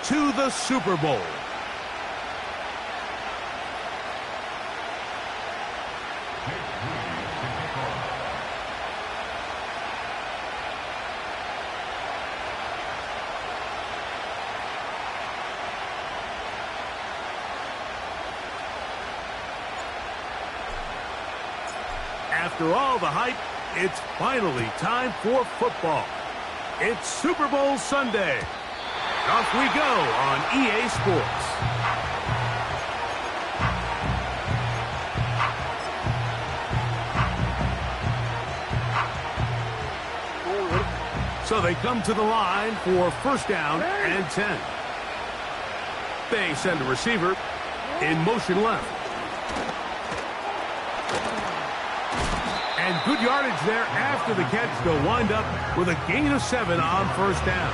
to the Super Bowl. After all the hype, it's finally time for football. It's Super Bowl Sunday. Off we go on EA Sports. So they come to the line for first down and 10. They send a receiver in motion left. And good yardage there after the catch. They'll wind up with a gain of 7 on first down.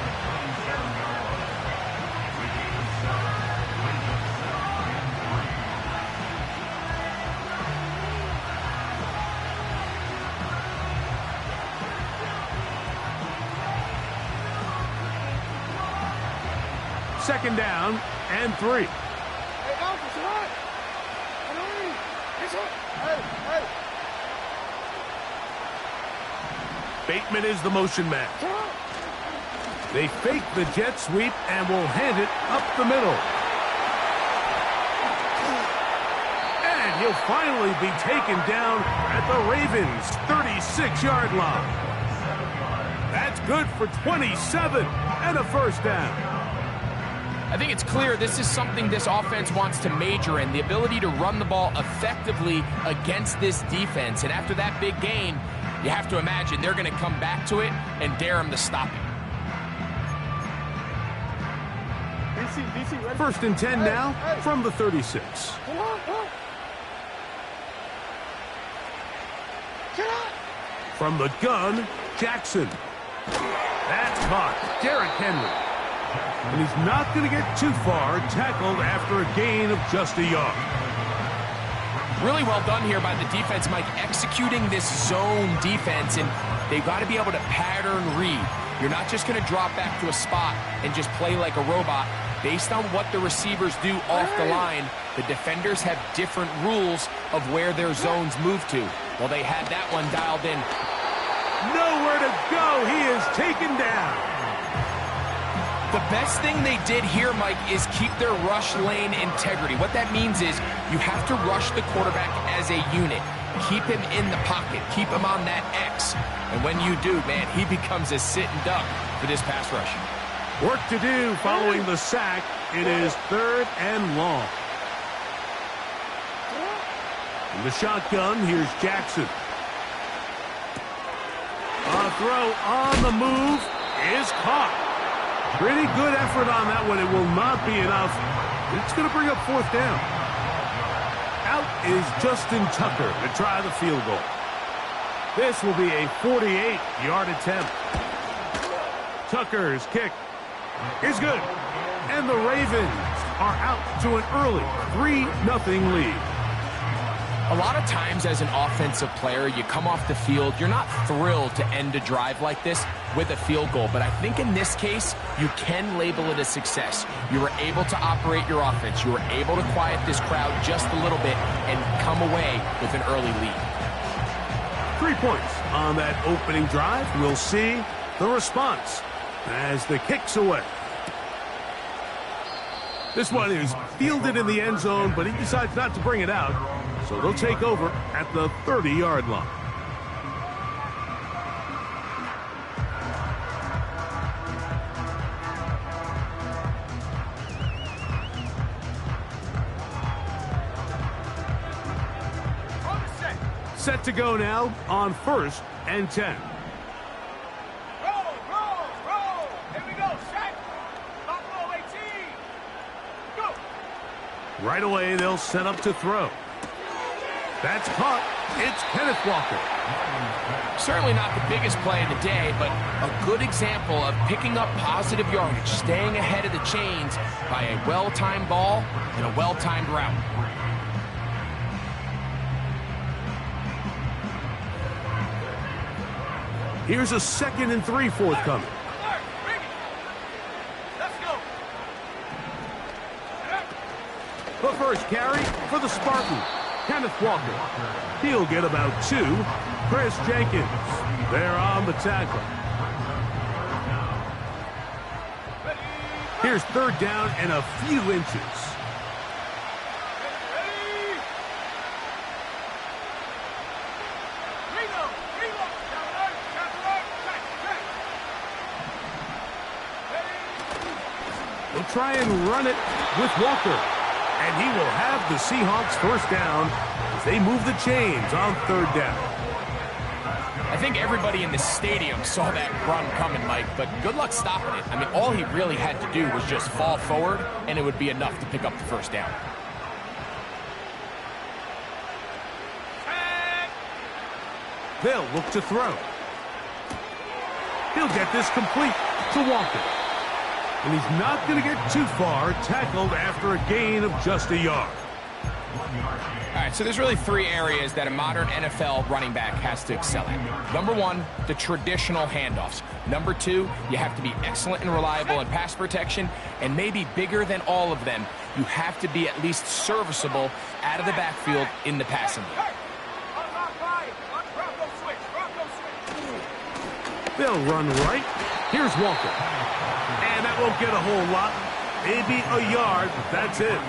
Second down and 3. Bateman is the motion man. They fake the jet sweep and will hand it up the middle. And he'll finally be taken down at the Ravens' 36-yard line. That's good for 27 and a first down. I think it's clear this is something this offense wants to major in, the ability to run the ball effectively against this defense. And after that big gain, you have to imagine they're going to come back to it and dare him to stop it. First and 10 now from the 36. From the gun, Jackson. That's caught. Derrick Henry. And he's not going to get too far, tackled after a gain of just a yard. Really well done here by the defense, Mike, executing this zone defense, and they've got to be able to pattern read. You're not just going to drop back to a spot and just play like a robot. Based on what the receivers do off the line, the defenders have different rules of where their zones move to. Well, they had that one dialed in. Nowhere to go. He is taken down. The best thing they did here, Mike, is keep their rush lane integrity. What that means is you have to rush the quarterback as a unit. Keep him in the pocket. Keep him on that X. And when you do, man, he becomes a sitting duck for this pass rush. Work to do following the sack. It is third and long. In the shotgun, here's Jackson. A throw on the move is caught. Pretty good effort on that one. It will not be enough. It's going to bring up fourth down. Out is Justin Tucker to try the field goal. This will be a 48-yard attempt. Tucker's kick is good. And the Ravens are out to an early 3-0 lead. A lot of times as an offensive player, you come off the field, you're not thrilled to end a drive like this with a field goal. But I think in this case, you can label it a success. You were able to operate your offense. You were able to quiet this crowd just a little bit and come away with an early lead. 3 points on that opening drive. We'll see the response as the kick's away. This one is fielded in the end zone, but he decides not to bring it out. So they'll take over at the 30-yard line. Set to go now on first and 10. Roll. Here we go. Set. Buffalo 18. Go. Right away, they'll set up to throw. That's caught. It's Kenneth Walker. Certainly not the biggest play of the day, but a good example of picking up positive yardage, staying ahead of the chains by a well-timed ball and a well-timed route. Here's a 2nd and 3 forthcoming. The first carry for the Spartan, Kenneth Walker. He'll get about 2. Chris Jenkins there on the tackle. Here's third down and a few inches. They'll try and run it with Walker. And he will have the Seahawks first down as they move the chains on third down. I think everybody in the stadium saw that run coming, Mike, but good luck stopping it. I mean, all he really had to do was just fall forward, and it would be enough to pick up the first down. They'll look to throw. He'll get this complete to Walker. And he's not going to get too far, tackled after a gain of just a yard. All right, so there's really 3 areas that a modern NFL running back has to excel at. Number 1, the traditional handoffs. Number 2, you have to be excellent and reliable in pass protection. And maybe bigger than all of them, you have to be at least serviceable out of the backfield in the passing game. They'll run right. Here's Walker. And that won't get a whole lot. Maybe a yard, but that's it.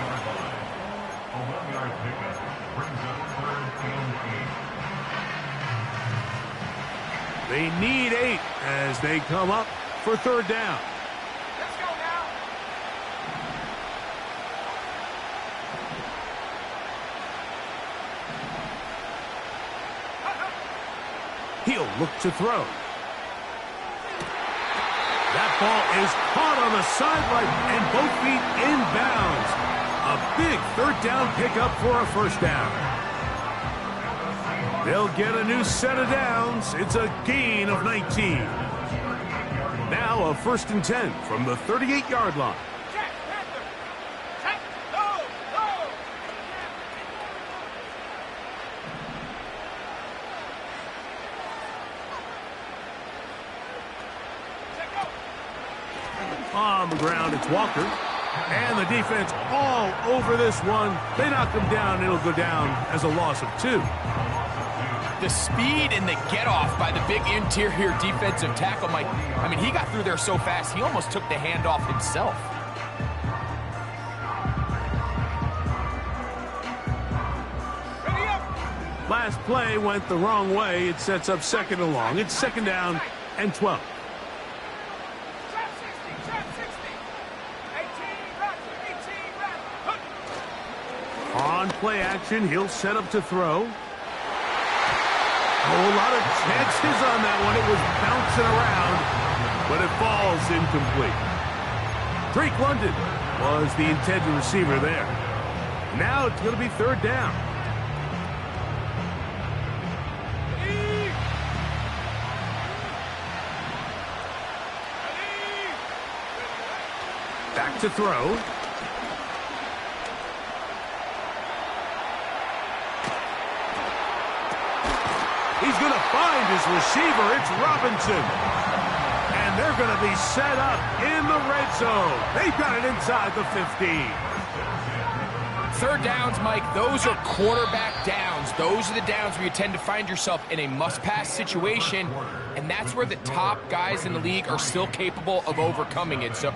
They need 8 as they come up for third down. Let's go now. He'll look to throw. That ball is caught on the sideline and both feet inbounds. A big third down pickup for a first down. They'll get a new set of downs. It's a gain of 19. Now a 1st and 10 from the 38-yard line. Check, Panther. Check, go, go. Check, go. On the ground, it's Walker. And the defense all over this one. They knock him down. It'll go down as a loss of 2. The speed and the get-off by the big interior defensive tackle, Mike. I mean, he got through there so fast, he almost took the handoff himself. Ready up. Last play went the wrong way. It sets up 2nd and long. It's 2nd down and 12. Trap 60, trap 60. 18, right, 18, right. On play action, he'll set up to throw. A whole lot of chances on that one. It was bouncing around, but it falls incomplete. Drake London was the intended receiver there. Now it's going to be third down. Back to throw. He's going to find his receiver. It's Robinson. And they're going to be set up in the red zone. They've got it inside the 15. Third downs, Mike, those are quarterback downs. Those are the downs where you tend to find yourself in a must-pass situation, and that's where the top guys in the league are still capable of overcoming it. So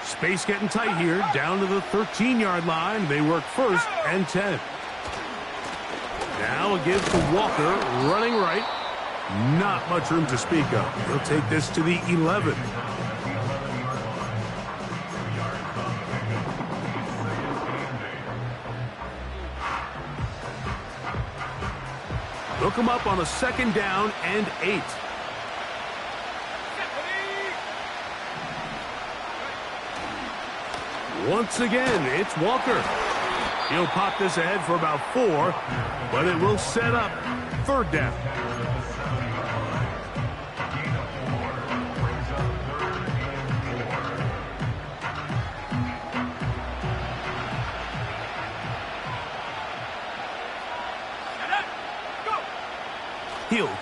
space getting tight here, down to the 13-yard line. They work 1st and 10. Now a give to Walker, running right. Not much room to speak of. He'll take this to the 11. They'll come up on a 2nd down and 8. Once again, it's Walker. He'll pop this ahead for about 4, but it will set up third down.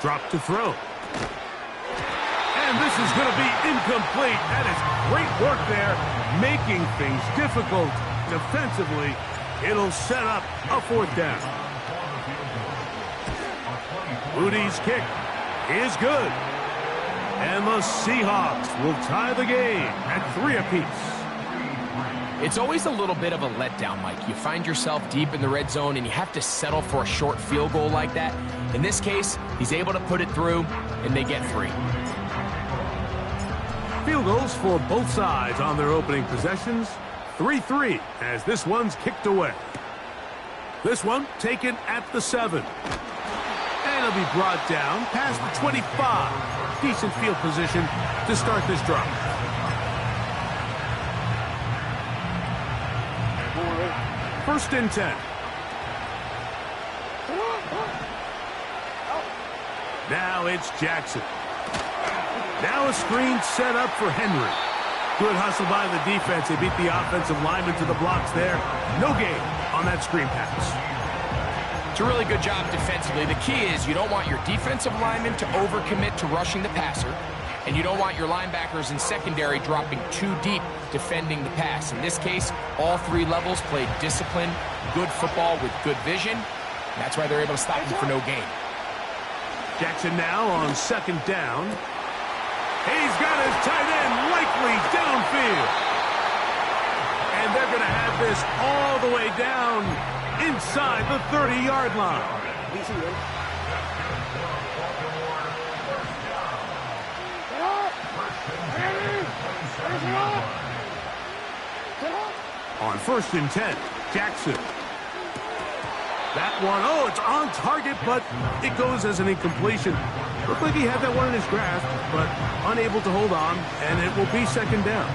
Drop to throw. And this is going to be incomplete. That is great work there, making things difficult defensively. It'll set up a 4th down. Moody's kick is good. And the Seahawks will tie the game at 3 apiece. It's always a little bit of a letdown, Mike. You find yourself deep in the red zone, and you have to settle for a short field goal like that. In this case, he's able to put it through, and they get 3. Field goals for both sides on their opening possessions. 3-3 as this one's kicked away. This one taken at the 7. And it'll be brought down past the 25. Decent field position to start this drive. First and 10. Now it's Jackson. Now a screen set up for Henry. Good hustle by the defense. They beat the offensive lineman to the blocks there. No gain on that screen pass. It's a really good job defensively. The key is you don't want your defensive lineman to overcommit to rushing the passer, and you don't want your linebackers in secondary dropping too deep defending the pass. In this case, all 3 levels played disciplined, good football with good vision. That's why they're able to stop him for no gain. Jackson now on 2nd down. He's got his tight end likely downfield. And they're going to have this all the way down inside the 30-yard line. On 1st and 10, Jackson. That one, oh, it's on target, but it goes as an incompletion. Looked like he had that one in his grasp, but unable to hold on, and it will be 2nd down.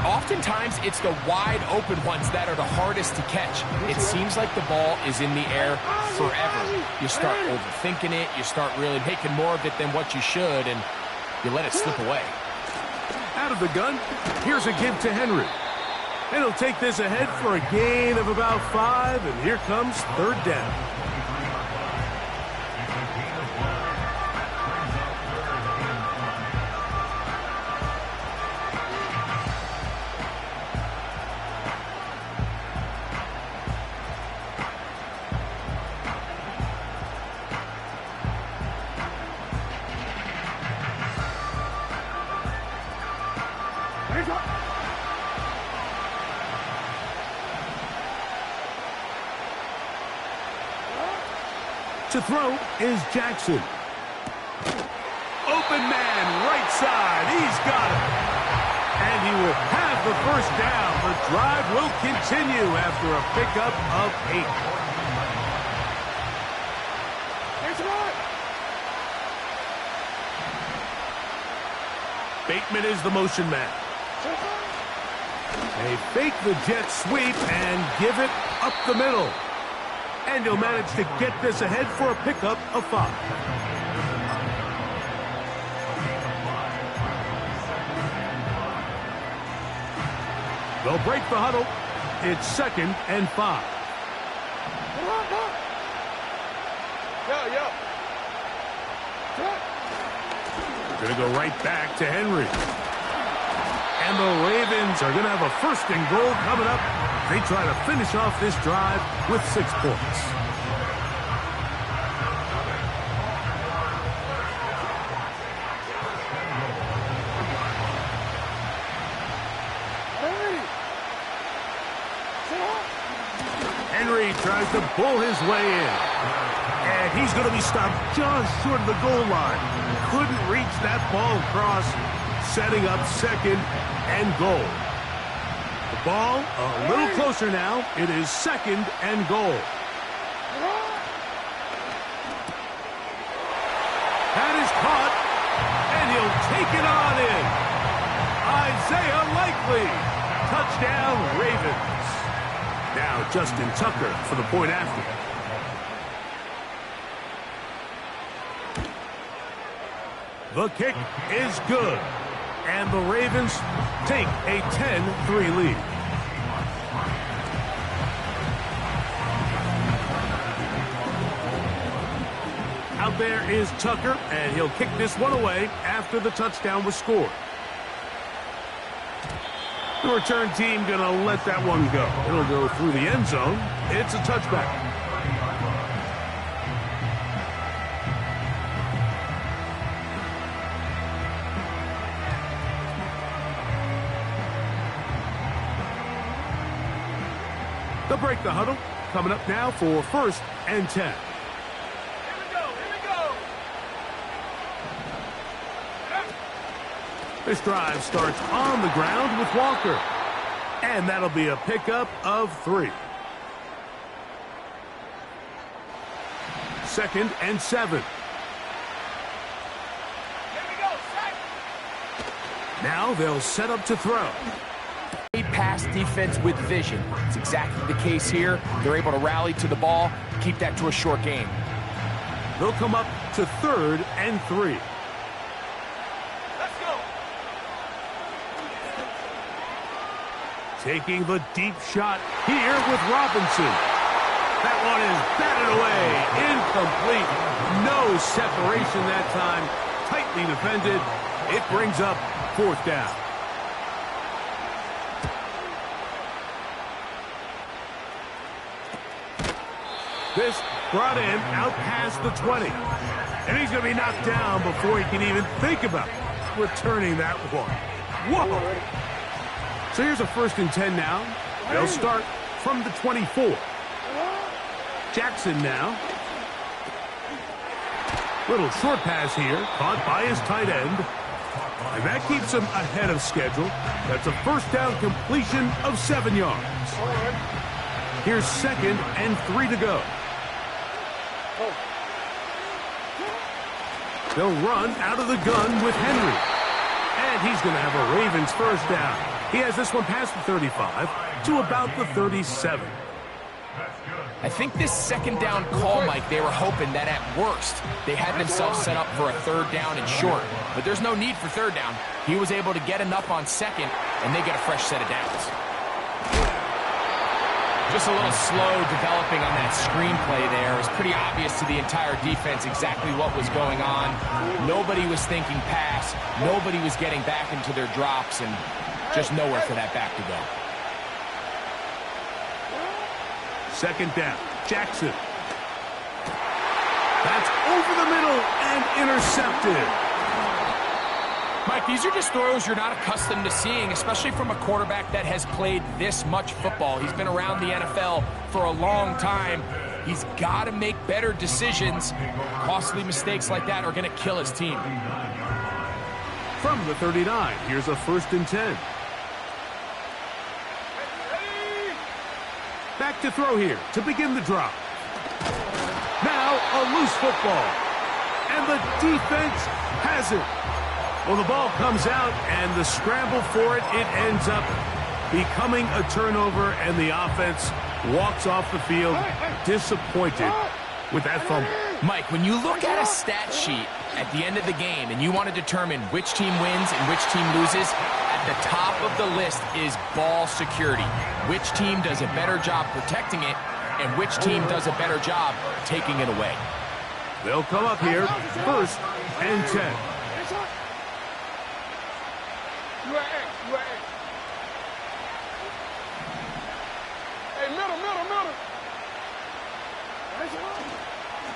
Oftentimes, it's the wide open ones that are the hardest to catch. It seems like the ball is in the air forever. You start overthinking it, you start really making more of it than what you should, and you let it slip away. Out of the gun, here's a give to Henry. And he'll take this ahead for a gain of about 5, and here comes 3rd down. To throw is Jackson. Open man, right side. He's got it. And he will have the 1st down. The drive will continue after a pickup of 8. Bateman is the motion man. They fake the jet sweep and give it up the middle. And he'll manage to get this ahead for a pickup of 5. They'll break the huddle. It's 2nd and 5. Going to go right back to Henry. And the Ravens are going to have a 1st and goal coming up. They try to finish off this drive with 6 points. Henry tries to pull his way in. And he's going to be stopped just short of the goal line. Couldn't reach that ball across, setting up 2nd and goal. The ball a little closer now. It is 2nd and goal. That is caught, and he'll take it on in. Isaiah Likely. Touchdown, Ravens. Now Justin Tucker for the point after. The kick is good. And the Ravens take a 10-3 lead. Out there is Tucker, and he'll kick this one away after the touchdown was scored. The return team going to let that one go. It'll go through the end zone. It's a touchback. They'll break the huddle. Coming up now for 1st and 10. Here we go. This drive starts on the ground with Walker. And that'll be a pickup of 3. 2nd and 7. Here we go, set. Now they'll set up to throw. Pass defense with vision. It's exactly the case here. They're able to rally to the ball, keep that to a short game. They'll come up to 3rd and 3. Let's go. Taking the deep shot here with Robinson. That one is batted away. Incomplete. No separation that time. Tightly defended. It brings up 4th down. This brought in out past the 20. And he's going to be knocked down before he can even think about returning that one. Whoa! So here's a 1st and 10 now. They'll start from the 24. Jackson now. Little short pass here, caught by his tight end. And that keeps him ahead of schedule. That's a 1st down completion of 7 yards. Here's 2nd and 3 to go. They'll run out of the gun with Henry. And he's going to have a Ravens 1st down. He has this one past the 35 to about the 37. I think this 2nd down call, Mike, they were hoping that at worst they had themselves set up for a 3rd down and short. But there's no need for 3rd down. He was able to get enough on 2nd, and they get a fresh set of downs. Just a little slow developing on that screenplay there. It was pretty obvious to the entire defense exactly what was going on. Nobody was thinking pass. Nobody was getting back into their drops, and just nowhere for that back to go. 2nd down. Jackson. That's over the middle and intercepted. Mike, these are just throws you're not accustomed to seeing, especially from a quarterback that has played this much football. He's been around the NFL for a long time. He's got to make better decisions. Costly mistakes like that are going to kill his team. From the 39, here's a 1st and 10. Back to throw here to begin the drop. Now a loose football. And the defense has it. Well, the ball comes out, and the scramble for it, it ends up becoming a turnover, and the offense walks off the field disappointed with that fumble. Mike, when you look at a stat sheet at the end of the game and you want to determine which team wins and which team loses, at the top of the list is ball security. Which team does a better job protecting it, and which team does a better job taking it away. They'll come up here, 1st and 10.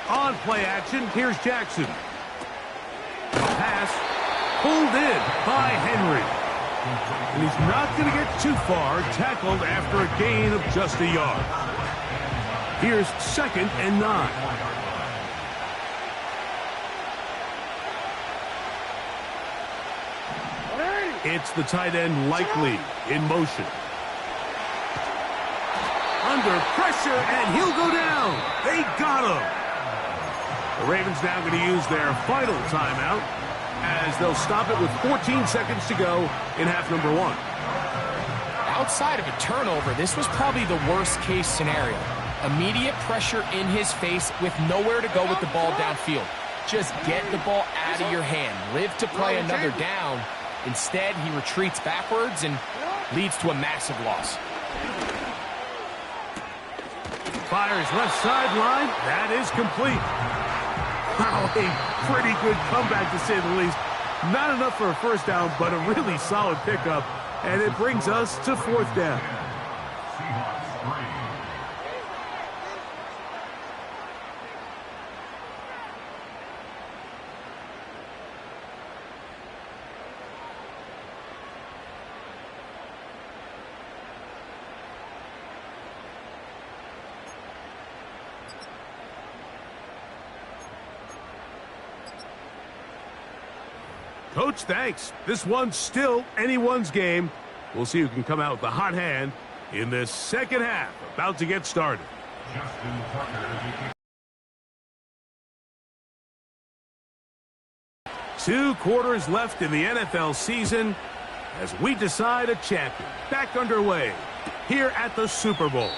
On play action, here's Jackson. Pass pulled in by Henry. And he's not going to get too far, tackled after a gain of just a yard. Here's 2nd and 9. It's the tight end Likely in motion. Under pressure, and he'll go down. They got him. The Ravens now going to use their final timeout as they'll stop it with 14 seconds to go in half number 1. Outside of a turnover, this was probably the worst-case scenario. Immediate pressure in his face with nowhere to go with the ball downfield. Just get the ball out of your hand. Live to play another down. Instead, he retreats backwards and leads to a massive loss. Fires left sideline. That is complete. Wow, a pretty good comeback to say the least. Not enough for a first down, but a really solid pickup. And it brings us to fourth down. Coach, thanks. This one's still anyone's game. We'll see who can come out with the hot hand in this second half. About to get started. 2 quarters left in the NFL season as we decide a champion. Back underway here at the Super Bowl.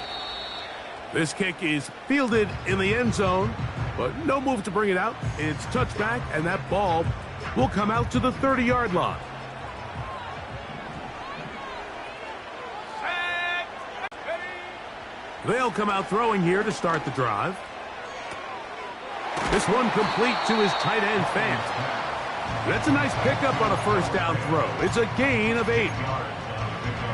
This kick is fielded in the end zone, but no move to bring it out. It's touchback, and that ball will come out to the 30-yard line. They'll come out throwing here to start the drive. This one complete to his tight end, Fant. That's a nice pickup on a first down throw. It's a gain of 8.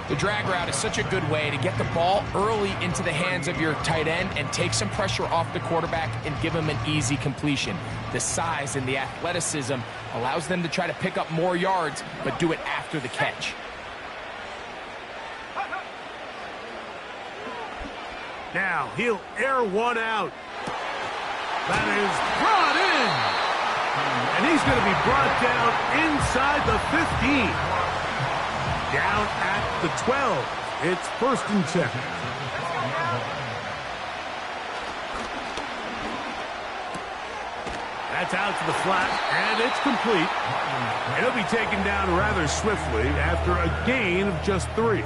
The drag route is such a good way to get the ball early into the hands of your tight end and take some pressure off the quarterback and give him an easy completion. The size and the athleticism allows them to try to pick up more yards, but do it after the catch. Now he'll air one out. That is brought in. And he's going to be brought down inside the 15. Down at the 12. It's 1st and 10. That's out to the flat, and it's complete. And he'll be taken down rather swiftly after a gain of just 3.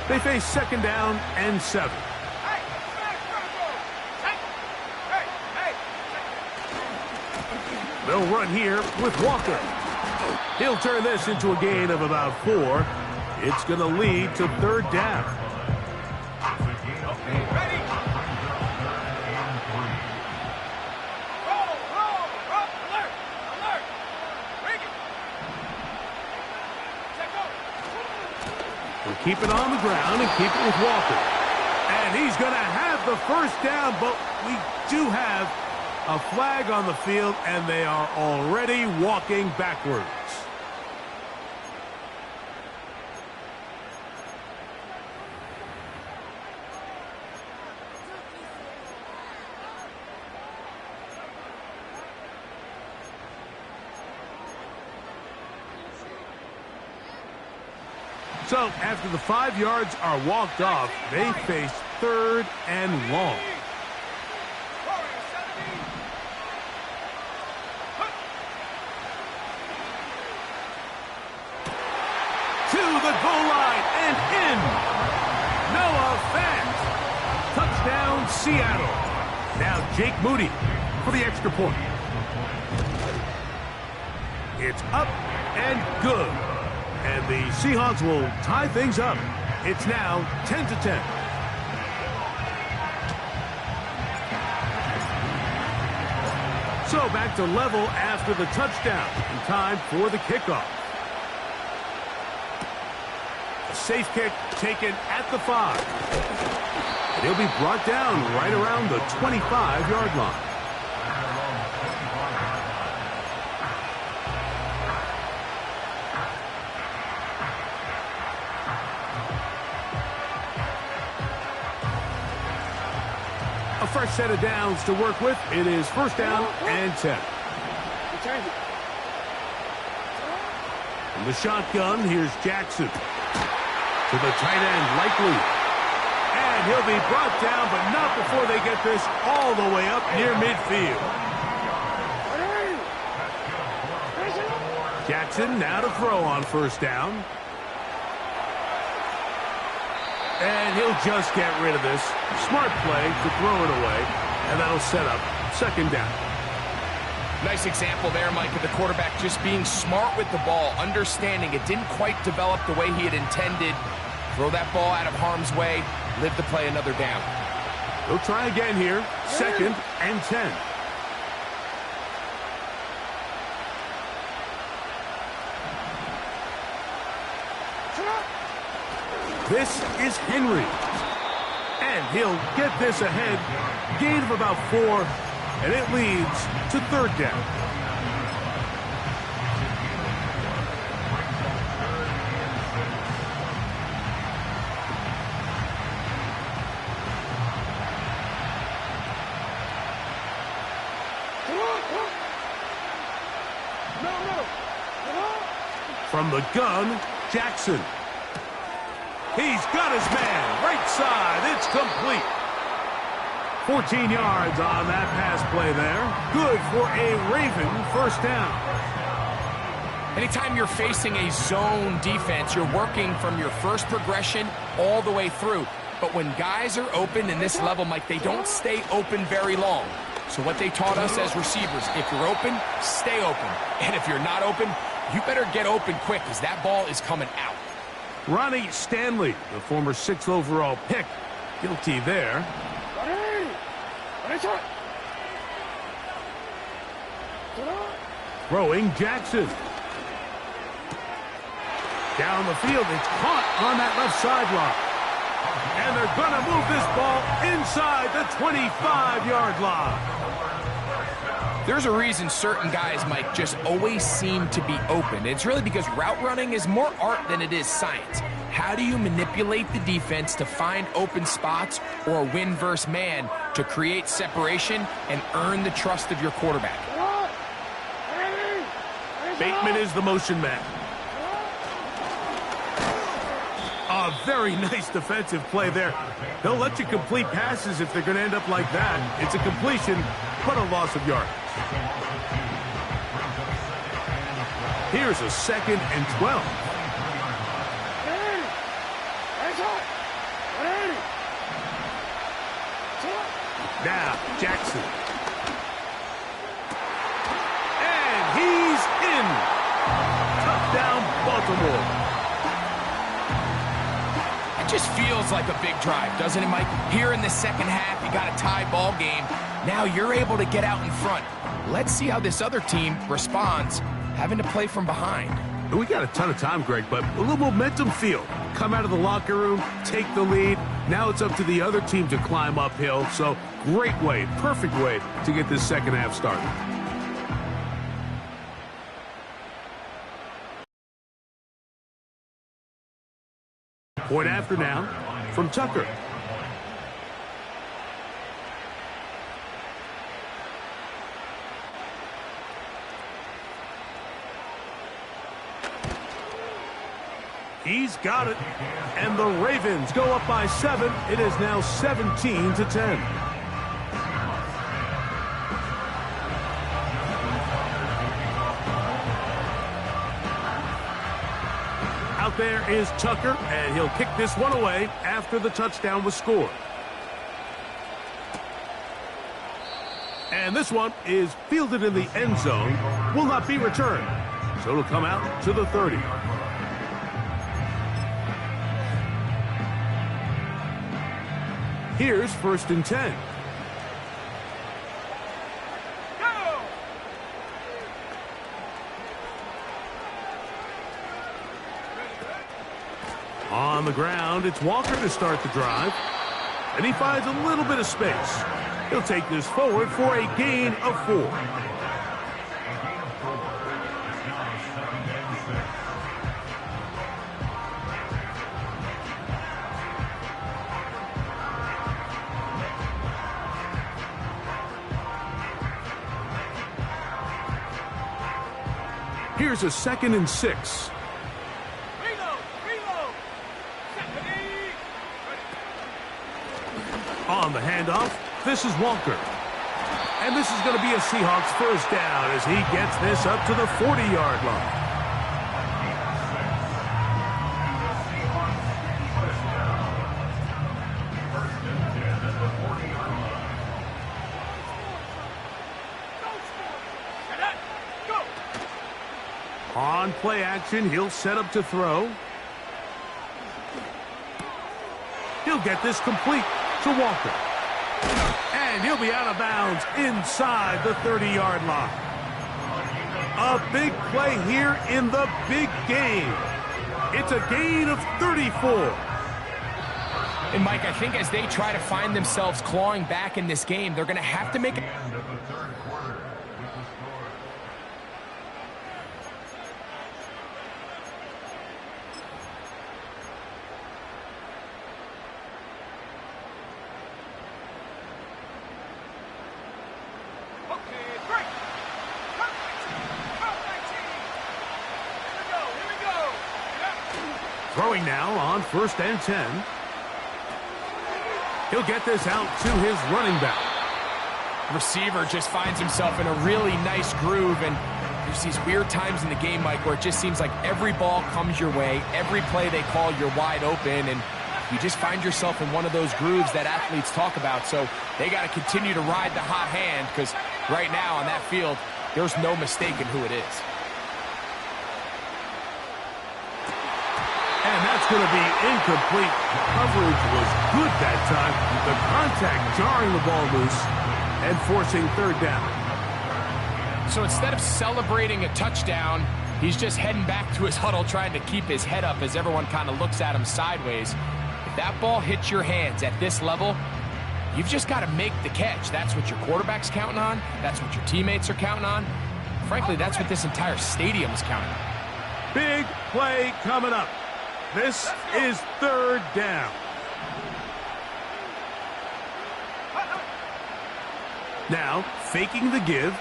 They face 2nd down and 7. They'll run here with Walker. He'll turn this into a gain of about 4. It's going to lead to 3rd down. We'll keep it on the ground and keep it with Walker. And he's going to have the first down, but we do have a flag on the field, and they are already walking backwards. So after the 5 yards are walked off, they face 3rd and long. To the goal line and in. Noah Fant. Touchdown, Seattle. Now Jake Moody for the extra point. It's up and good. And the Seahawks will tie things up. It's now 10-10. So back to level after the touchdown. And time for the kickoff. A safe kick taken at the 5. And he'll be brought down right around the 25-yard line. A fresh set of downs to work with. It is 1st down and 10. From the shotgun, here's Jackson. To the tight end, Likely. And he'll be brought down, but not before they get this all the way up near midfield. Jackson now to throw on 1st down. And he'll just get rid of this. Smart play to throw it away, and that'll set up 2nd down. Nice example there, Mike, of the quarterback just being smart with the ball, understanding it didn't quite develop the way he had intended, Throw that ball out of harm's way, live to play another down. They'll try again here. 2nd and 10. This is Henry. And he'll get this ahead. Gain of about 4. And it leads to 3rd down. From the gun, Jackson. He's got his man. Right side. It's complete. 14 yards on that pass play there. Good for a Raven first down. Anytime you're facing a zone defense, you're working from your first progression all the way through. But when guys are open in this level, Mike, they don't stay open very long. So what they taught us as receivers, if you're open, stay open. And if you're not open, you better get open quick because that ball is coming out. Ronnie Stanley, the former 6th overall pick, guilty there. Throwing Jackson. Down the field, it's caught on that left sideline. And they're going to move this ball inside the 25-yard line. There's a reason certain guys, Mike, just always seem to be open. It's really because route running is more art than it is science. How do you manipulate the defense to find open spots or win versus man to create separation and earn the trust of your quarterback? Bateman is the motion man. A very nice defensive play there. They'll let you complete passes if they're going to end up like that. It's a completion, but a loss of yardage. Here's a 2nd and 12. Now, Jackson. And he's in. Touchdown, Baltimore. It just feels like a big drive, doesn't it, Mike? Here in the second half, you got a tie ball game. Now you're able to get out in front. Let's see how this other team responds, having to play from behind. We got a ton of time, Greg, but a little momentum field. Come out of the locker room, take the lead. Now it's up to the other team to climb uphill. So great way, perfect way to get this second half started. Point after now from Tucker. He's got it. And the Ravens go up by 7. It is now 17-10. Out there is Tucker, and he'll kick this one away after the touchdown was scored. And this one is fielded in the end zone, will not be returned. So it'll come out to the 30. Here's 1st and 10. Go! On the ground, it's Walker to start the drive. And he finds a little bit of space. He'll take this forward for a gain of 4. Here's a 2nd and 6. Reload! On the handoff, this is Walker. And this is going to be a Seahawks first down as he gets this up to the 40-yard line. On play action, he'll set up to throw. He'll get this complete to Walker. And he'll be out of bounds inside the 30-yard line. A big play here in the big game. It's a gain of 34. And, Mike, I think as they try to find themselves clawing back in this game, they're going to have to make it. Throwing now on 1st and 10. He'll get this out to his running back. Receiver just finds himself in a really nice groove, and there's these weird times in the game, Mike, where it just seems like every ball comes your way, every play they call, you're wide open, and you just find yourself in one of those grooves that athletes talk about. So they got to continue to ride the hot hand, because right now on that field, there's no mistaking who it is. And that's going to be incomplete. Coverage was good that time. The contact jarring the ball loose and forcing 3rd down. So instead of celebrating a touchdown, he's just heading back to his huddle trying to keep his head up as everyone kind of looks at him sideways. If that ball hits your hands at this level, you've just got to make the catch. That's what your quarterback's counting on. That's what your teammates are counting on. Frankly, that's what this entire stadium is counting on. Big play coming up. This is 3rd down. Now, faking the give.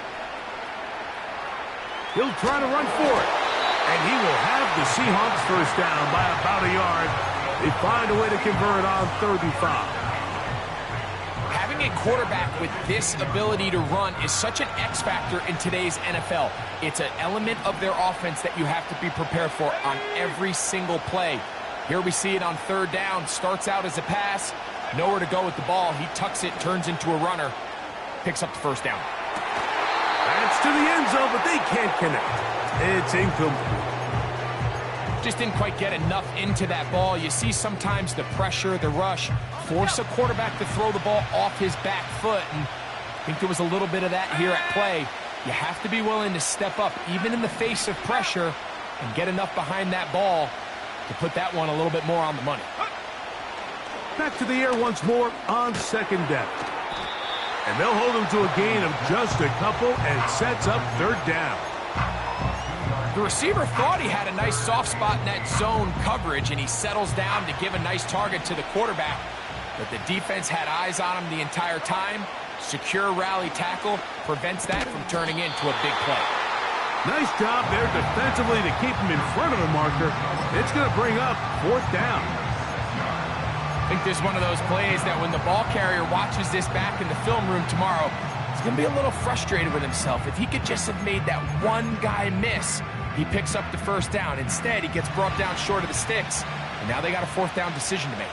He'll try to run for it. And he will have the Seahawks 1st down by about a yard. They find a way to convert on 3rd and 5. Having a quarterback with this ability to run is such an X factor in today's NFL. It's an element of their offense that you have to be prepared for on every single play. Here we see it on 3rd down. Starts out as a pass. Nowhere to go with the ball. He tucks it, turns into a runner. Picks up the 1st down. That's to the end zone, but they can't connect. It's incomplete. Just didn't quite get enough into that ball. You see sometimes the pressure, the rush, force a quarterback to throw the ball off his back foot. And I think there was a little bit of that here at play. You have to be willing to step up, even in the face of pressure, and get enough behind that ball to put that one a little bit more on the money. Back to the air once more on 2nd down. And they'll hold him to a gain of just a couple and sets up 3rd down. The receiver thought he had a nice soft spot in that zone coverage, and he settles down to give a nice target to the quarterback. But the defense had eyes on him the entire time. Secure rally tackle prevents that from turning into a big play. Nice job there defensively to keep him in front of the marker. It's going to bring up 4th down. I think this is one of those plays that when the ball carrier watches this back in the film room tomorrow, he's going to be a little frustrated with himself. If he could just have made that one guy miss, he picks up the 1st down. Instead, he gets brought down short of the sticks, and now they got a 4th down decision to make.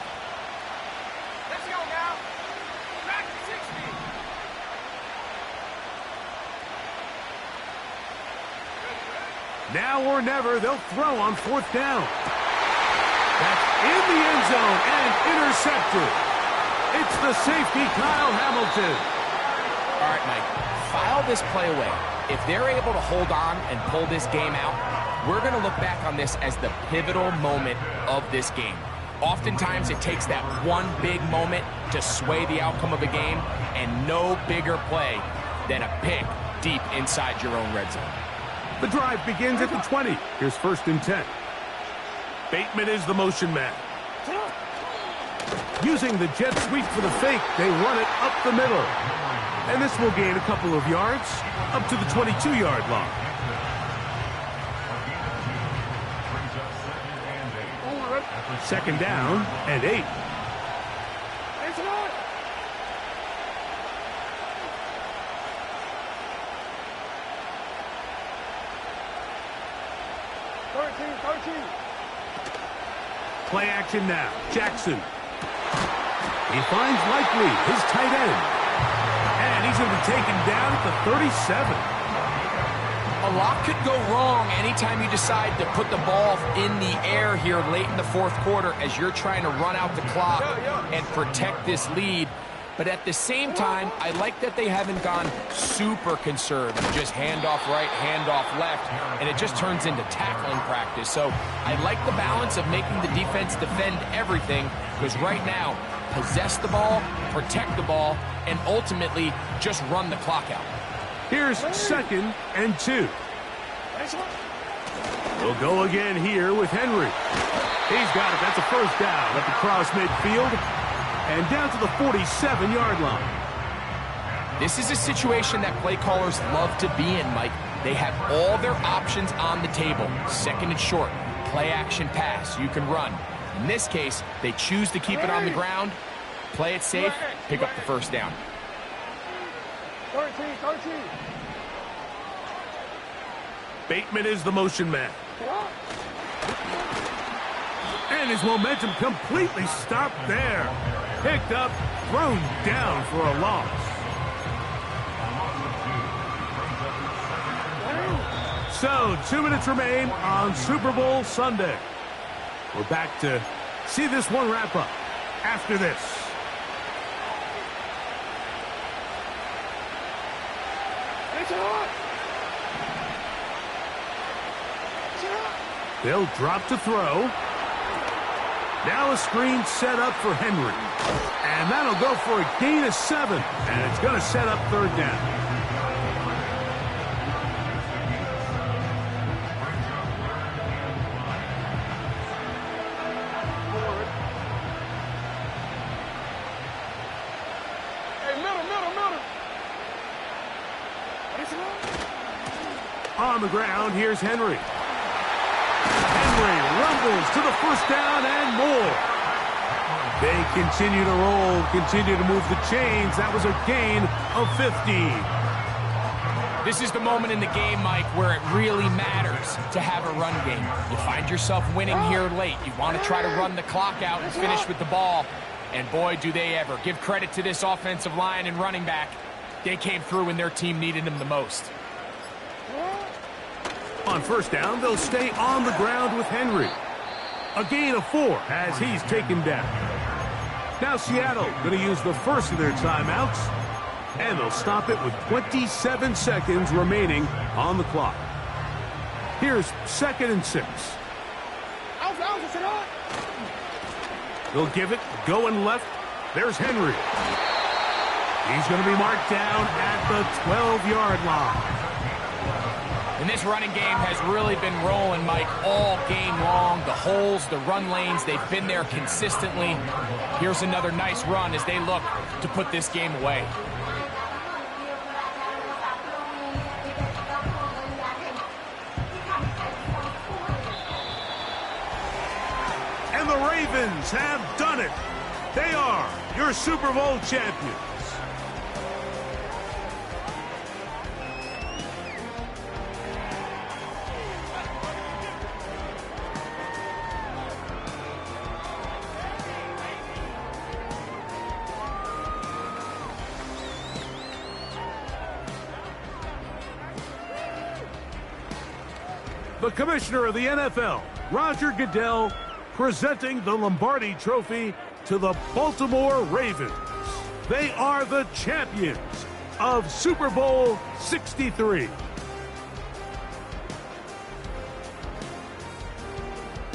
Let's go now. Back to 60. Now or never, they'll throw on 4th down. That's in the end zone and intercepted. It's the safety, Kyle Hamilton. All right, Mike, file this play away. If they're able to hold on and pull this game out, we're going to look back on this as the pivotal moment of this game. Oftentimes, it takes that one big moment to sway the outcome of a game, and no bigger play than a pick deep inside your own red zone. The drive begins at the 20. Here's 1st and 10. Bateman is the motion man. Using the jet sweep for the fake, they run it up the middle. And this will gain a couple of yards up to the 22-yard line. Second down and 8. Play action now. Jackson. He finds Likely, his tight end. And he's going to be taken down at the 37. a lot could go wrong anytime you decide to put the ball in the air here late in the fourth quarter as you're trying to run out the clock and protect this lead. But at the same time, I like that they haven't gone super conservative, just handoff right, handoff left, and it just turns into tackling practice. So I like the balance of making the defense defend everything, because right now, possess the ball, protect the ball, and ultimately just run the clock out. Here's 2nd and 2. We'll go again here with Henry. He's got it. That's a first down at the cross midfield and down to the 47-yard line. This is a situation that play callers love to be in, Mike. They have all their options on the table. 2nd and short, play action pass, you can run. In this case, they choose to keep it on the ground, play it safe, pick up the first down. 13. Bateman is the motion man. And his momentum completely stopped there. Picked up, thrown down for a loss. So, 2 minutes remain on Super Bowl Sunday. We're back to see this one wrap up after this. They'll drop to throw. Now a screen set up for Henry. And that'll go for a gain of 7. And it's going to set up 3rd down. On the ground, here's Henry. Henry rumbles to the first down and more. They continue to roll, continue to move the chains. That was a gain of 15. This is the moment in the game, Mike, where it really matters to have a run game. You find yourself winning here late. You want to try to run the clock out and finish with the ball. And boy, do they ever. Give credit to this offensive line and running back. They came through when their team needed them the most. On first down, they'll stay on the ground with Henry. A gain of 4 as he's taken down. Now Seattle going to use the first of their timeouts, and they'll stop it with 27 seconds remaining on the clock. Here's 2nd and 6. They'll give it going left. There's Henry. He's going to be marked down at the 12-yard line. And this running game has really been rolling, Mike, all game long. The holes, the run lanes, they've been there consistently. Here's another nice run as they look to put this game away. And the Ravens have done it. They are your Super Bowl champions. The commissioner of the NFL, Roger Goodell, presenting the Lombardi Trophy to the Baltimore Ravens. They are the champions of Super Bowl 63.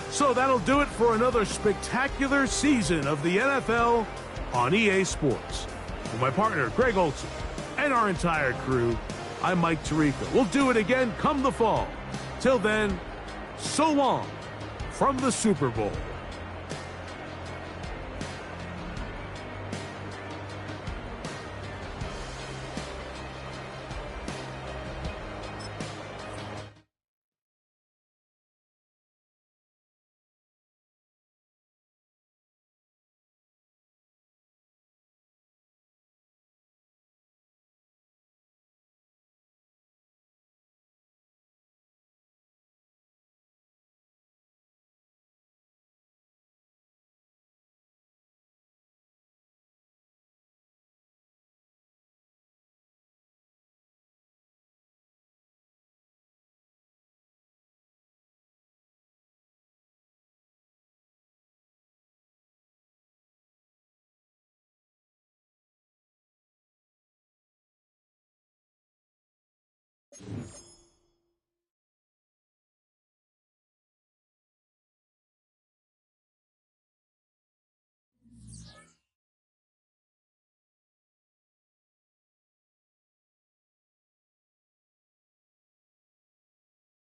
So that'll do it for another spectacular season of the NFL on EA Sports. With my partner, Greg Olson, and our entire crew, I'm Mike Tirico. We'll do it again come the fall. Till then, so long from the Super Bowl. it.